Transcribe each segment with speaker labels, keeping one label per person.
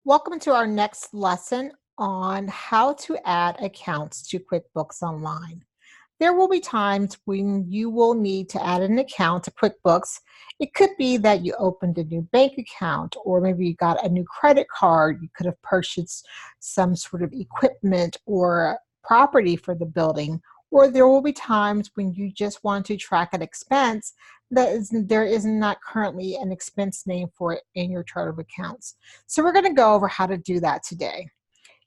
Speaker 1: Welcome to our next lesson on how to add accounts to QuickBooks Online. There will be times when you will need to add an account to QuickBooks. It could be that you opened a new bank account, or maybe you got a new credit card. You could have purchased some sort of equipment or property for the building. Or there will be times when you just want to track an expense there is not currently an expense name for it in your chart of accounts. So we're going to go over how to do that today.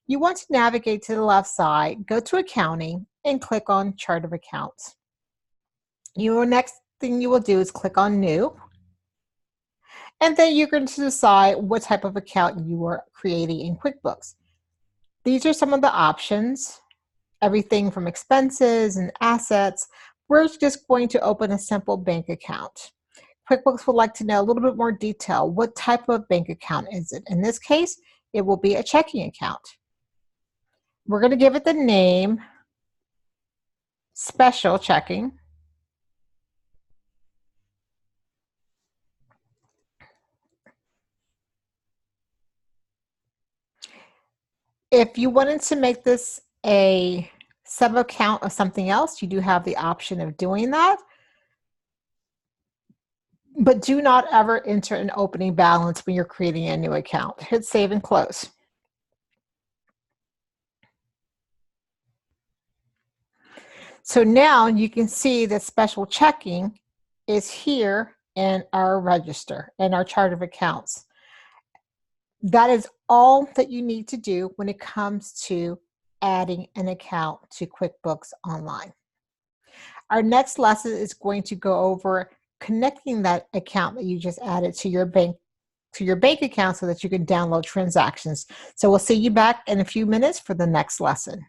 Speaker 1: You want to navigate to the left side, go to Accounting, and click on Chart of Accounts. Your next thing you will do is click on New, and then you're going to decide what type of account you are creating in QuickBooks. These are some of the options, everything from expenses and assets. We're just going to open a simple bank account. QuickBooks would like to know a little bit more detail. What type of bank account is it? In this case, it will be a checking account. We're going to give it the name Special Checking. If you wanted to make this a sub-account of something else, you do have the option of doing that. But do not ever enter an opening balance when you're creating a new account. Hit Save and Close. So now you can see that Special Checking is here in our register, in our chart of accounts. That is all that you need to do when it comes to adding an account to QuickBooks Online. Our next lesson is going to go over connecting that account that you just added to your bank account so that you can download transactions. So we'll see you back in a few minutes for the next lesson.